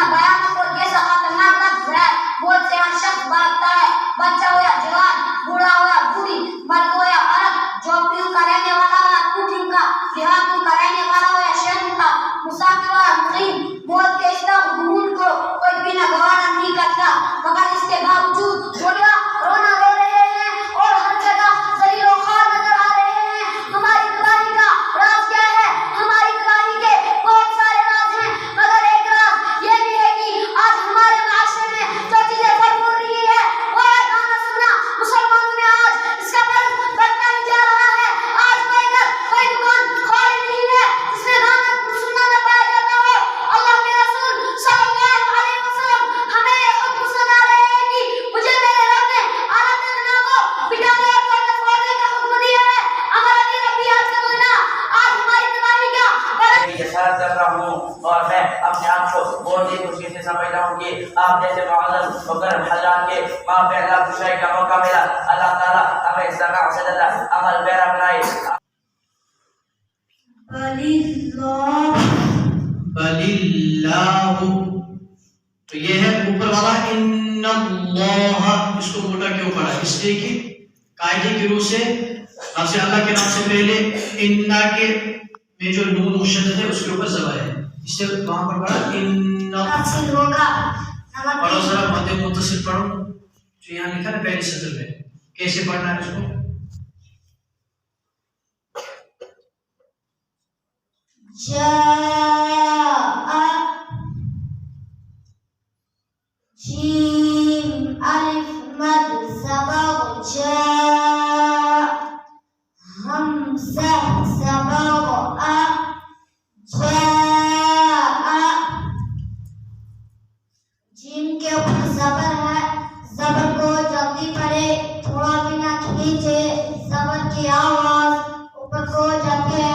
کتنا بھیانک اور کیسا خطرناک لفظ ہے. بہت سے ہر شخص برتتا ہے, بچہ ہو یا جوان, بوڑھا ہو یا بوڑھی, مرد ہو یا عورت, جھوپڑیوں کا رہنے والا ہو یا کوٹھیوں کا, دیہاتوں کا رہنے والا ہو یا شہروں کا, مسافر ہو یا مقیم. موت کے اس غمون کو کوئی بھی گوارا نہیں کرتا, مگر اس کے باوجود رونا رو رہے ہیں اور ہر جگہ ذلیل و خوار نظر آ رہے ہیں. ہماری تباہی کا راز کیا ہے؟ ہماری تباہی کے بہت سارے راز ہیں, مگر ایک راز یہ بھی ہے کہ آج ہمارے معاشرے میں جو چیزیں بھرپور رہی ہے وہ ہے گانا سننا. مسلمانوں میں آج اس کا مرض بڑھتا ہی جا رہا ہے. آج کوئی گھر کوئی دکان خالی نہیں ہے جس میں گانا سننا نہ پایا جاتا ہو. اللہ کے رسول صلی اللہ علیہ وسلم ہمیں یہ حکم سنا رہے ہیں کہ مجھے میرے رب نے آلات غنا کو بٹانے اور توڑنے پھوڑنے کا حکم دیا ہے. اگر ابھی ربی آج کا غنا آج ہماری تباہی کا یہ سرد کر رہا ہوں اور میں اپنے آپ کو بہت ہی خوشی سے سمجھتا ہوں کہ آپ جیسے معظم وکرم حضرات کے ماں پہ اللہ خوشائی کا موقع ملا. اللہ تعالیٰ ہمیں سماع سجدہ عمل پیرا بنائے. بللہ, تو یہ ہے اوپر والا ان اللہ, اس کو موٹا کیوں پڑھا؟ اس لیے کہ قاعدے کی روح سے لفظ اللہ کے نام سے پہلے انا کے میں جو نون مشدد ہے اس کے اوپر زبر ہے, اس سے وہاں پر پڑھا ان تفصیل ہوگا. پڑھو ذرا مد متصل پڑھو جو یہاں لکھا ہے پہلی سطر میں, کیسے پڑھنا ہے اس کو؟ جاء جیم الف مد سبق جاء حمزہ سبق جاء. جیم کے اوپر زبر ہے, زبر کو جلدی پڑھے, تھوڑا بھی نہ کھینچے. زبر کی آواز اوپر کو جاتی ہے,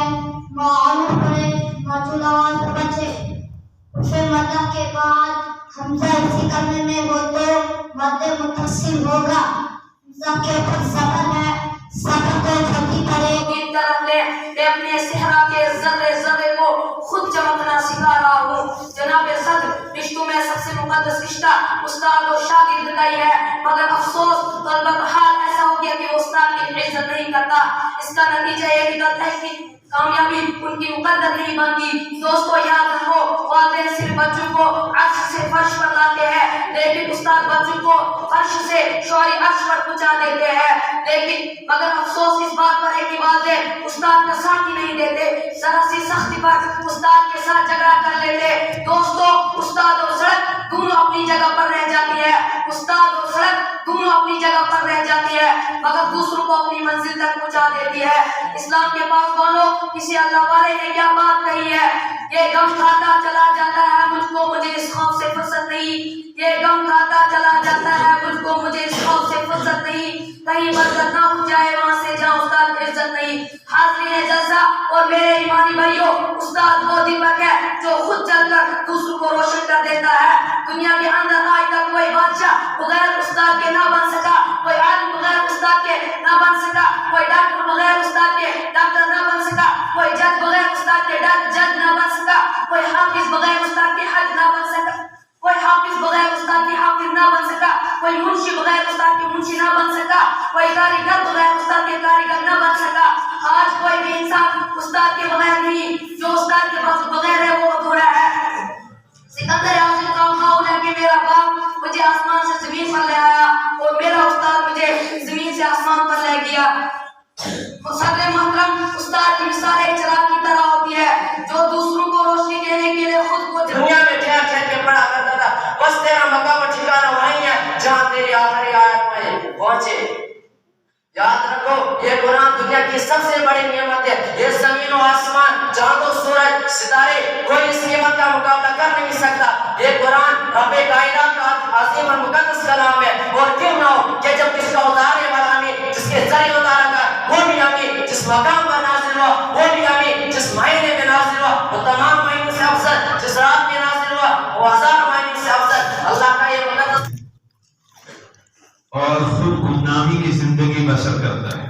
معلوم پڑھے, موجود آواز بچے. پھر مدہ کے بعد حمزہ اسی کرنے میں ہو تو مد متصل ہوگا. حمزہ کے اوپر زبر ہے, زبر کو جلدی پڑھے. کی طرف لے میں اپنے صحرا کے ذرے ذرے کو خود چمکنا سکھا رہا ہوں. جناب صدر, رشتوں میں سب سے مقدس رشتہ استاد اور شاگرد کا ہی ہے, مگر افسوس طلبہ کا حال ایسا ہو گیا کہ وہ استاد کی عزت نہیں کرتا. اس کا نتیجہ یہ نکلتا ہے کہ کامیابی ان کی مقدر نہیں بنتی. دوستو یاد رکھو, والدین صرف بچوں کو عرش سے فرش پر لاتے ہیں, لیکن استاد بچوں کو فرش سے شعری عرش پر پہنچا دیتے ہیں. لیکن مگر افسوس اس بات پر ہے کہ والدین استاد کا ساتھ ہی نہیں دیتے, ذرا سی سختی پر استاد کے ساتھ جھگڑا کر لیتے. دوستو استاد اور سڑک دونوں اپنی جگہ پر رہ جاتی ہے, استاد اور سڑک دونوں اپنی جگہ پر رہ جاتی ہے, مگر دوسروں کو اپنی منزل تک پہنچا دیتی ہے. اسلام کے پاس بولو کسی اللہ والے نے کیا بات کہی ہے, یہ غم کھاتا چلا جاتا ہے مجھ کو, مجھے اس خوف سے فرصت نہیں. یہ غم کھاتا چلا جاتا ہے مجھ کو, مجھے اس خوف سے فرصت نہیں. کہیں برکت نہ ہو جائے وہاں سے جہاں استاد کی عزت نہیں. حاضرین جلسہ اور میرے ایمانی بھائیوں, استاد وہ دیپک ہے جو خود جل کر دوسروں کو روشن کر دیتا ہے. دنیا کے اندر آج تک کوئی بادشاہ بغیر استاد کے نہ بن سکا, کوئی عالم بغیر استاد کے نہ بن سکا, کوئی ڈاکٹر بغیر استاد کے ڈاکٹر نہ بن سکا, کوئی جج بغیر استاد کے جج نہ بن سکا, کوئی حافظ بغیر استاد کے حج نہ بن سکا, کوئی حافظ بغیر استاد کے حافظ نہ بن سکا, کوئی منشی بغیر استاد کے منشی نہ بن سکا, کوئی کاریگر بغیر استاد کے کاریگر نہ بن سکا. آج کوئی بھی انسان استاد کے بغیر نہیں, جو استاد کے بغیر ہے وہ ادھورا ہے. سکندر اعظم کا قول ہے کہ میرا باپ مجھے آسمان سے زمین پر لے آیا اور میرا استاد مجھے زمین سے آسمان پر لے گیا. صدر محترم, استاد کی مثال ایک چراغ کی طرح ہوتی ہے جو دوسروں کو روشنی دینے کے لیے خود کو دنیا میں ٹھہر ٹھہر کے پڑھا کرتا تھا, بس تیرا مقام اور ٹھکانہ وہیں ہے جہاں تیری آخری آیت میں پہنچے. یاد رکھو یہ قرآن دنیا کی سب سے بڑی نعمت ہے. یہ زمین و آسمان, چاند و سورج, ستارے, کوئی اس نعمت کا مقابلہ کر نہیں سکتا. یہ قرآن رب کائنات کا عظیم اور مقدس کلام ہے. اور کیوں نہ ہو کہ جب جس کا اتارنے والا ہمیں جس کے ذریعے اتارا گیا وہ بھی ہمیں جس مقام پر نازل ہوا, وہ بھی ہمیں جس مہینے میں نازل ہوا وہ تمام مہینوں سے افضل, جس رات میں نازل ہوا وہ ہزار مہینوں سے افضل. اللہ کا یہ مقدس اور خود گمنامی کی زندگی بسر کرتا ہے.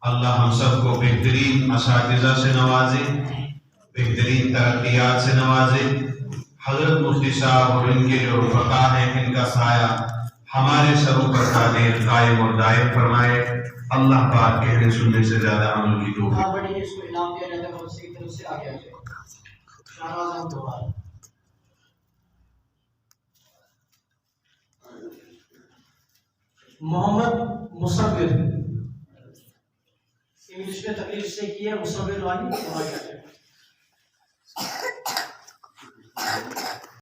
اللہ ہم سب کو بہترین اساتذہ سے نوازے, بہترین ترقیات سے نوازے, حضرت مفتی صاحب اور ان کے جو رفقا ہیں ان کا سایہ ہمارے سروں پر قادر قائم اور دائم فرمائے. اللہ پاک کہنے سننے سے زیادہ عمل کی توفیق. آپ بڑی اس کو انعام دیا جاتا ہے اس کی طرف سے آگے آجائے شہنواز احمد دوبار. محمد مصور انگلش میں تقریر سے کی ہے مصور والی.